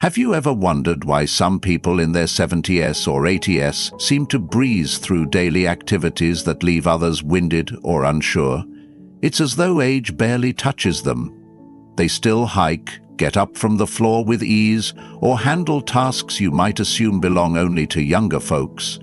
Have you ever wondered why some people in their 70s or 80s seem to breeze through daily activities that leave others winded or unsure? It's as though age barely touches them. They still hike, get up from the floor with ease, or handle tasks you might assume belong only to younger folks.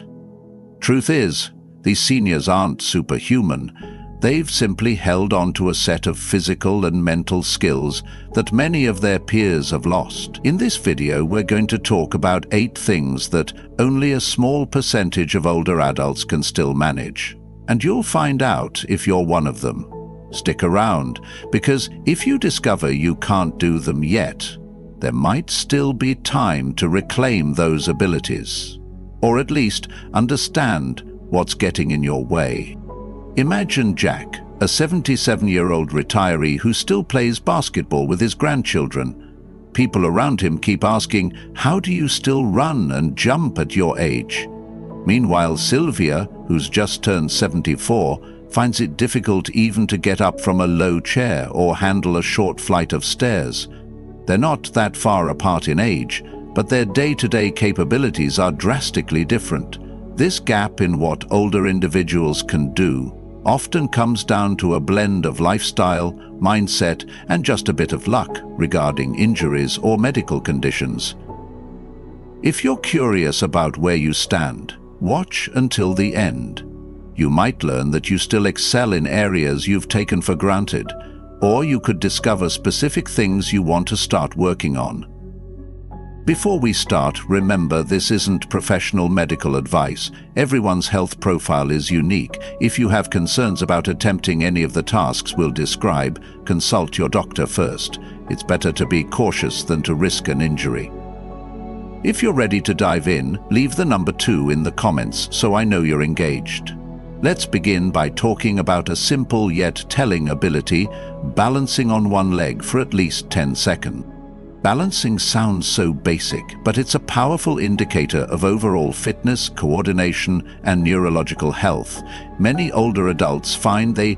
Truth is, these seniors aren't superhuman. They've simply held on to a set of physical and mental skills that many of their peers have lost. In this video, we're going to talk about 8 things that only a small percentage of older adults can still manage. And you'll find out if you're one of them. Stick around, because if you discover you can't do them yet, there might still be time to reclaim those abilities, or at least understand what's getting in your way. Imagine Jack, a 77-year-old retiree who still plays basketball with his grandchildren. People around him keep asking, "How do you still run and jump at your age?" Meanwhile, Sylvia, who's just turned 74, finds it difficult even to get up from a low chair or handle a short flight of stairs. They're not that far apart in age, but their day-to-day capabilities are drastically different. This gap in what older individuals can do often comes down to a blend of lifestyle, mindset, and just a bit of luck regarding injuries or medical conditions. If you're curious about where you stand, watch until the end. You might learn that you still excel in areas you've taken for granted, or you could discover specific things you want to start working on. Before we start, remember this isn't professional medical advice. Everyone's health profile is unique. If you have concerns about attempting any of the tasks we'll describe, consult your doctor first. It's better to be cautious than to risk an injury. If you're ready to dive in, leave the number 2 in the comments so I know you're engaged. Let's begin by talking about a simple yet telling ability: balancing on one leg for at least 10 seconds. Balancing sounds so basic, but it's a powerful indicator of overall fitness, coordination, and neurological health. Many older adults find they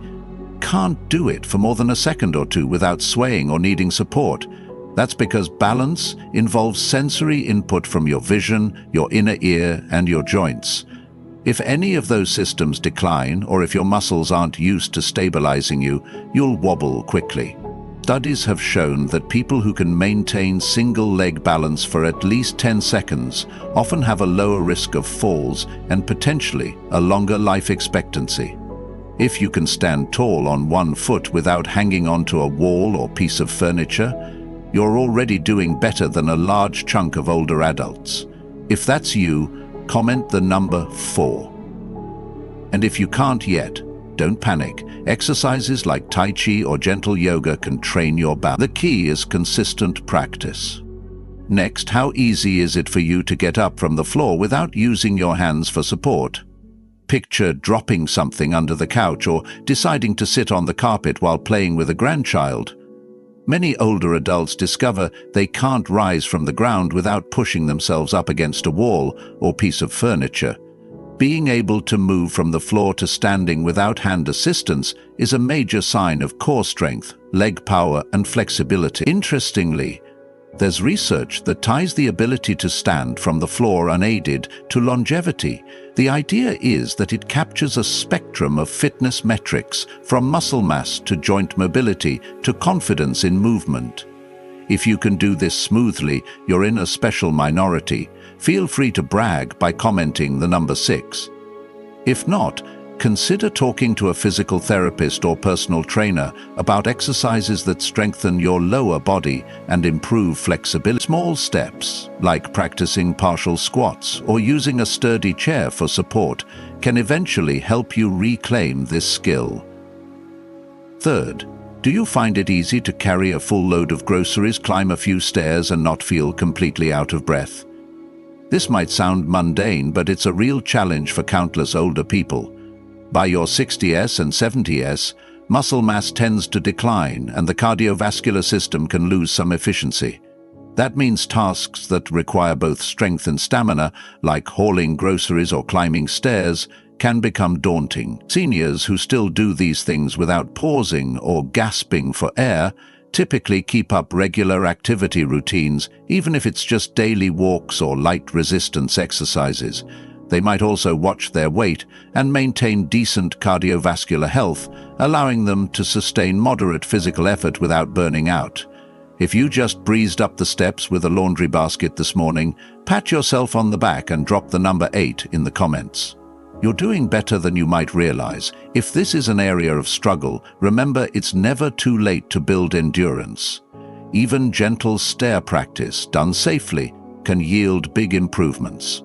can't do it for more than a second or two without swaying or needing support. That's because balance involves sensory input from your vision, your inner ear, and your joints. If any of those systems decline, or if your muscles aren't used to stabilizing you, you'll wobble quickly. Studies have shown that people who can maintain single-leg balance for at least 10 seconds often have a lower risk of falls and potentially a longer life expectancy. If you can stand tall on one foot without hanging onto a wall or piece of furniture, you're already doing better than a large chunk of older adults. If that's you, comment the number 4. And if you can't yet, don't panic. Exercises like Tai Chi or gentle yoga can train your balance. The key is consistent practice. Next, how easy is it for you to get up from the floor without using your hands for support? Picture dropping something under the couch or deciding to sit on the carpet while playing with a grandchild. Many older adults discover they can't rise from the ground without pushing themselves up against a wall or piece of furniture. Being able to move from the floor to standing without hand assistance is a major sign of core strength, leg power, and flexibility. Interestingly, there's research that ties the ability to stand from the floor unaided to longevity. The idea is that it captures a spectrum of fitness metrics, from muscle mass to joint mobility to confidence in movement. If you can do this smoothly, you're in a special minority. Feel free to brag by commenting the number 6. If not, consider talking to a physical therapist or personal trainer about exercises that strengthen your lower body and improve flexibility. Small steps, like practicing partial squats or using a sturdy chair for support, can eventually help you reclaim this skill. Third, do you find it easy to carry a full load of groceries, climb a few stairs, and not feel completely out of breath? This might sound mundane, but it's a real challenge for countless older people. By your 60s and 70s, muscle mass tends to decline and the cardiovascular system can lose some efficiency. That means tasks that require both strength and stamina, like hauling groceries or climbing stairs, can become daunting. Seniors who still do these things without pausing or gasping for air typically keep up regular activity routines, even if it's just daily walks or light resistance exercises. They might also watch their weight and maintain decent cardiovascular health, allowing them to sustain moderate physical effort without burning out. If you just breezed up the steps with a laundry basket this morning, pat yourself on the back and drop the number 8 in the comments. You're doing better than you might realize. If this is an area of struggle, remember it's never too late to build endurance. Even gentle stair practice, done safely, can yield big improvements.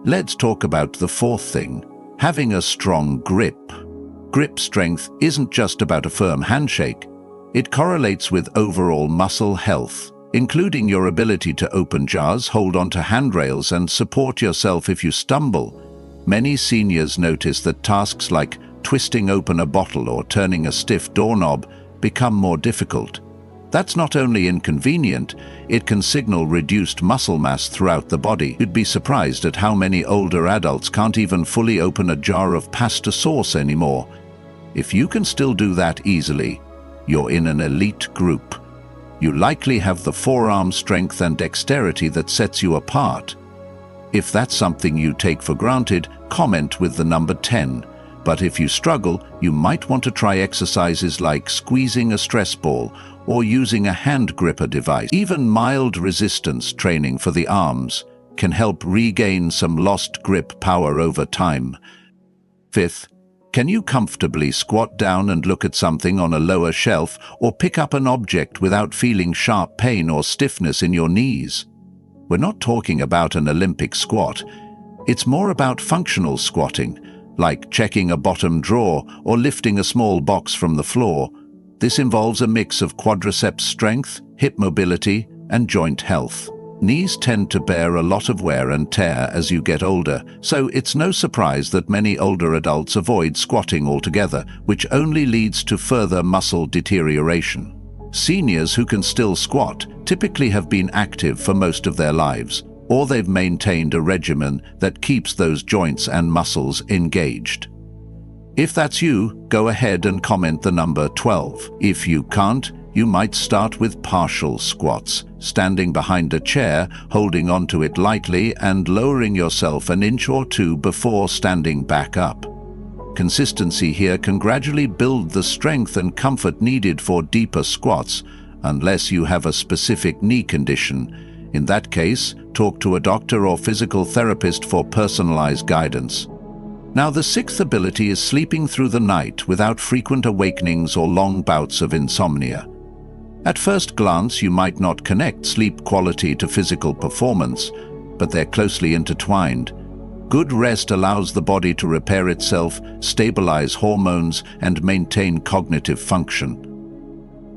Let's talk about the fourth thing, having a strong grip. Grip strength isn't just about a firm handshake. It correlates with overall muscle health, including your ability to open jars, hold onto handrails, and support yourself if you stumble. Many seniors notice that tasks like twisting open a bottle or turning a stiff doorknob become more difficult. That's not only inconvenient, it can signal reduced muscle mass throughout the body. You'd be surprised at how many older adults can't even fully open a jar of pasta sauce anymore. If you can still do that easily, you're in an elite group. You likely have the forearm strength and dexterity that sets you apart. If that's something you take for granted, comment with the number 10. But if you struggle, you might want to try exercises like squeezing a stress ball or using a hand gripper device. Even mild resistance training for the arms can help regain some lost grip power over time. Fifth, can you comfortably squat down and look at something on a lower shelf or pick up an object without feeling sharp pain or stiffness in your knees? We're not talking about an Olympic squat. It's more about functional squatting, like checking a bottom drawer or lifting a small box from the floor. This involves a mix of quadriceps strength, hip mobility, and joint health. Knees tend to bear a lot of wear and tear as you get older, so it's no surprise that many older adults avoid squatting altogether, which only leads to further muscle deterioration. Seniors who can still squat typically have been active for most of their lives, or they've maintained a regimen that keeps those joints and muscles engaged. If that's you, go ahead and comment the number 12. If you can't, you might start with partial squats, standing behind a chair, holding onto it lightly and lowering yourself an inch or two before standing back up. Consistency here can gradually build the strength and comfort needed for deeper squats, unless you have a specific knee condition. In that case, talk to a doctor or physical therapist for personalized guidance. Now, the sixth ability is sleeping through the night without frequent awakenings or long bouts of insomnia. At first glance, you might not connect sleep quality to physical performance, but they're closely intertwined. Good rest allows the body to repair itself, stabilize hormones, and maintain cognitive function.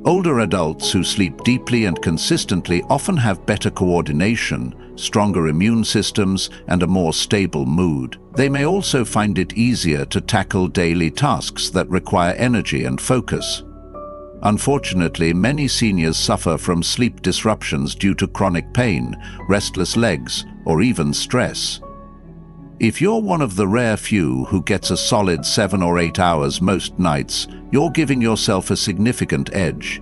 Older adults who sleep deeply and consistently often have better coordination, stronger immune systems, and a more stable mood. They may also find it easier to tackle daily tasks that require energy and focus. Unfortunately, many seniors suffer from sleep disruptions due to chronic pain, restless legs, or even stress. If you're one of the rare few who gets a solid 7 or 8 hours most nights, you're giving yourself a significant edge.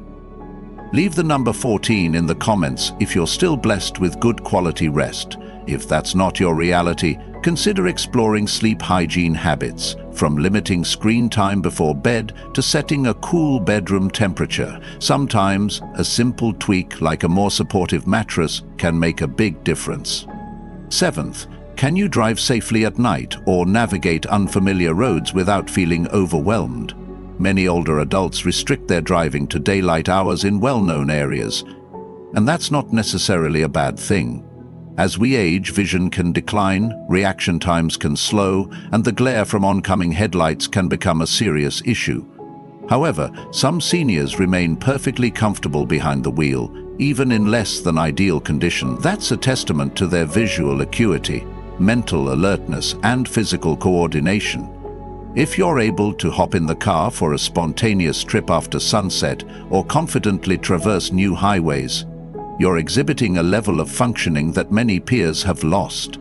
Leave the number 14 in the comments if you're still blessed with good quality rest. If that's not your reality, consider exploring sleep hygiene habits, from limiting screen time before bed to setting a cool bedroom temperature. Sometimes, a simple tweak like a more supportive mattress can make a big difference. Seventh, can you drive safely at night or navigate unfamiliar roads without feeling overwhelmed? Many older adults restrict their driving to daylight hours in well-known areas, and that's not necessarily a bad thing. As we age, vision can decline, reaction times can slow, and the glare from oncoming headlights can become a serious issue. However, some seniors remain perfectly comfortable behind the wheel, even in less than ideal conditions. That's a testament to their visual acuity, mental alertness, and physical coordination. If you're able to hop in the car for a spontaneous trip after sunset or confidently traverse new highways, you're exhibiting a level of functioning that many peers have lost.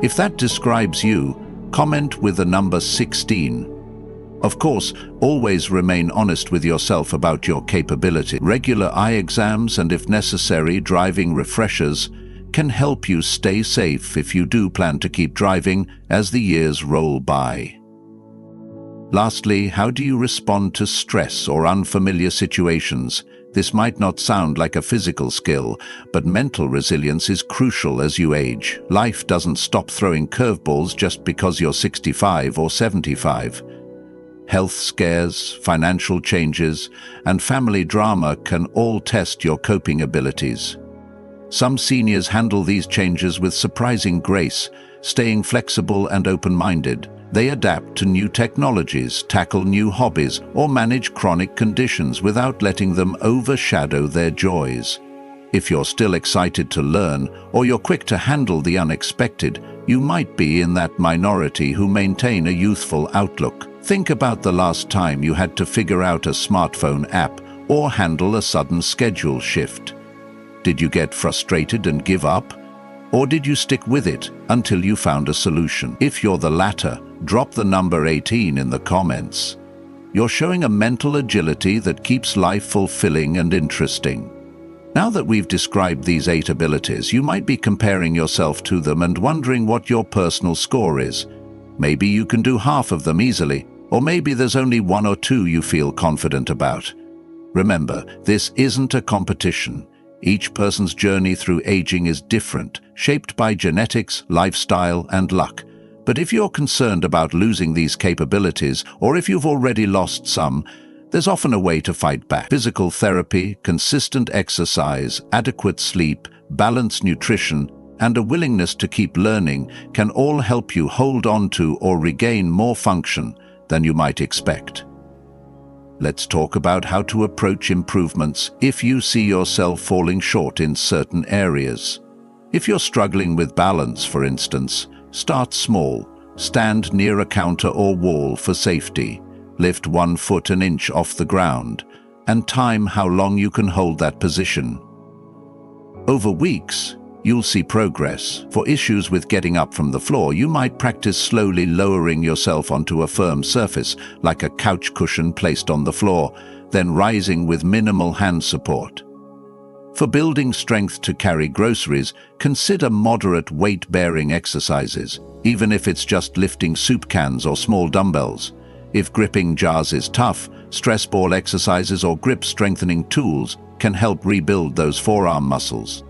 If that describes you, comment with the number 16. Of course, always remain honest with yourself about your capability. Regular eye exams and, if necessary, driving refreshers can help you stay safe if you do plan to keep driving as the years roll by. Lastly, how do you respond to stress or unfamiliar situations? This might not sound like a physical skill, but mental resilience is crucial as you age. Life doesn't stop throwing curveballs just because you're 65 or 75. Health scares, financial changes, and family drama can all test your coping abilities. Some seniors handle these changes with surprising grace, staying flexible and open-minded. They adapt to new technologies, tackle new hobbies, or manage chronic conditions without letting them overshadow their joys. If you're still excited to learn, or you're quick to handle the unexpected, you might be in that minority who maintain a youthful outlook. Think about the last time you had to figure out a smartphone app or handle a sudden schedule shift. Did you get frustrated and give up? Or did you stick with it until you found a solution? If you're the latter, drop the number 18 in the comments. You're showing a mental agility that keeps life fulfilling and interesting. Now that we've described these 8 abilities, you might be comparing yourself to them and wondering what your personal score is. Maybe you can do half of them easily, or maybe there's only 1 or 2 you feel confident about. Remember, this isn't a competition. Each person's journey through aging is different, shaped by genetics, lifestyle, and luck. But if you're concerned about losing these capabilities, or if you've already lost some, there's often a way to fight back. Physical therapy, consistent exercise, adequate sleep, balanced nutrition, and a willingness to keep learning can all help you hold on to or regain more function than you might expect. Let's talk about how to approach improvements if you see yourself falling short in certain areas. If you're struggling with balance, for instance, start small. Stand near a counter or wall for safety. Lift 1 foot an inch off the ground, and time how long you can hold that position. Over weeks, you'll see progress. For issues with getting up from the floor, you might practice slowly lowering yourself onto a firm surface, like a couch cushion placed on the floor, then rising with minimal hand support. For building strength to carry groceries, consider moderate weight-bearing exercises, even if it's just lifting soup cans or small dumbbells. If gripping jars is tough, stress ball exercises or grip-strengthening tools can help rebuild those forearm muscles.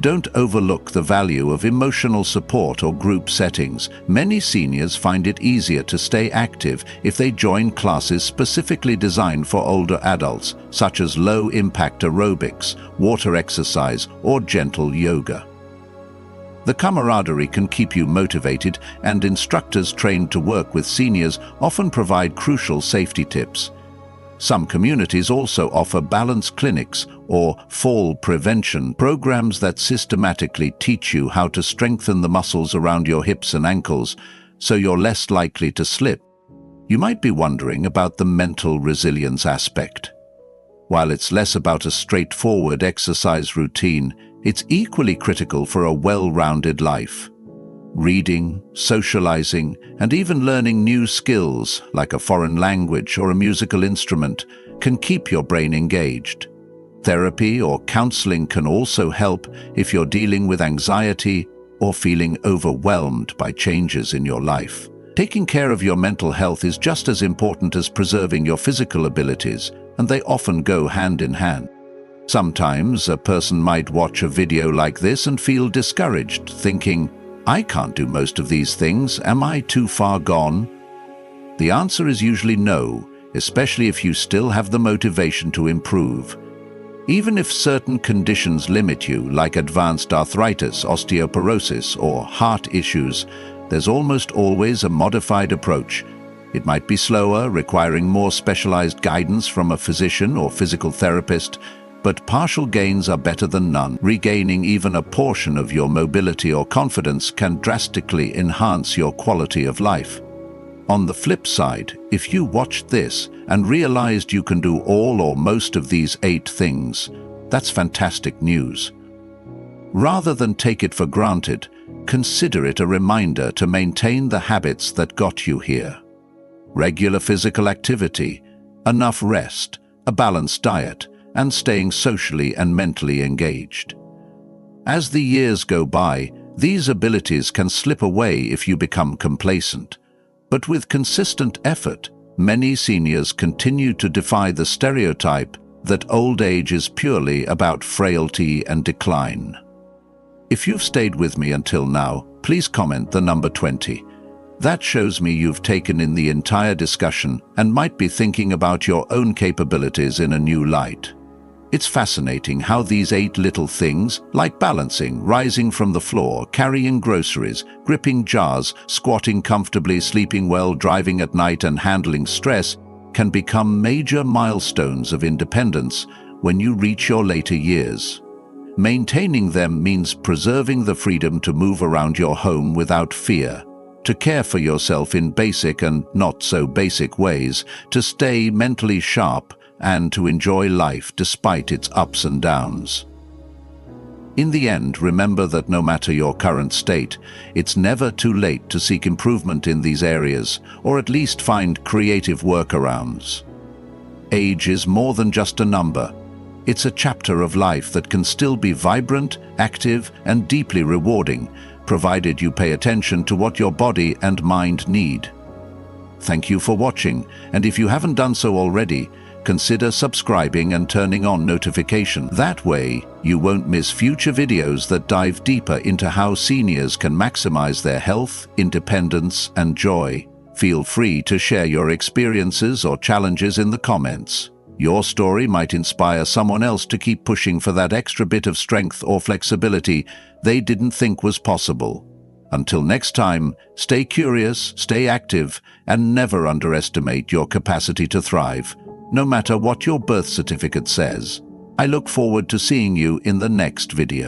Don't overlook the value of emotional support or group settings. Many seniors find it easier to stay active if they join classes specifically designed for older adults, such as low-impact aerobics, water exercise, or gentle yoga. The camaraderie can keep you motivated, and instructors trained to work with seniors often provide crucial safety tips. Some communities also offer balance clinics or fall prevention programs that systematically teach you how to strengthen the muscles around your hips and ankles so you're less likely to slip. You might be wondering about the mental resilience aspect. While it's less about a straightforward exercise routine, it's equally critical for a well-rounded life. Reading, socializing, and even learning new skills, like a foreign language or a musical instrument, can keep your brain engaged. Therapy or counseling can also help if you're dealing with anxiety or feeling overwhelmed by changes in your life. Taking care of your mental health is just as important as preserving your physical abilities, and they often go hand in hand. Sometimes a person might watch a video like this and feel discouraged, thinking, "I can't do most of these things. Am I too far gone?" The answer is usually no, especially if you still have the motivation to improve. Even if certain conditions limit you, like advanced arthritis, osteoporosis, or heart issues, there's almost always a modified approach. It might be slower, requiring more specialized guidance from a physician or physical therapist, but partial gains are better than none. Regaining even a portion of your mobility or confidence can drastically enhance your quality of life. On the flip side, if you watched this and realized you can do all or most of these 8 things, that's fantastic news. Rather than take it for granted, consider it a reminder to maintain the habits that got you here. regular physical activity, enough rest, a balanced diet, and staying socially and mentally engaged. As the years go by, these abilities can slip away if you become complacent. But with consistent effort, many seniors continue to defy the stereotype that old age is purely about frailty and decline. If you've stayed with me until now, please comment the number 20. That shows me you've taken in the entire discussion and might be thinking about your own capabilities in a new light. It's fascinating how these 8 little things, like balancing, rising from the floor, carrying groceries, gripping jars, squatting comfortably, sleeping well, driving at night, and handling stress, can become major milestones of independence when you reach your later years. Maintaining them means preserving the freedom to move around your home without fear, to care for yourself in basic and not-so-basic ways, to stay mentally sharp, and to enjoy life despite its ups and downs. In the end, remember that no matter your current state, it's never too late to seek improvement in these areas, or at least find creative workarounds. Age is more than just a number. It's a chapter of life that can still be vibrant, active, and deeply rewarding, provided you pay attention to what your body and mind need. Thank you for watching, and if you haven't done so already, consider subscribing and turning on notifications. That way, you won't miss future videos that dive deeper into how seniors can maximize their health, independence, and joy. Feel free to share your experiences or challenges in the comments. Your story might inspire someone else to keep pushing for that extra bit of strength or flexibility they didn't think was possible. Until next time, stay curious, stay active, and never underestimate your capacity to thrive, no matter what your birth certificate says. I look forward to seeing you in the next video.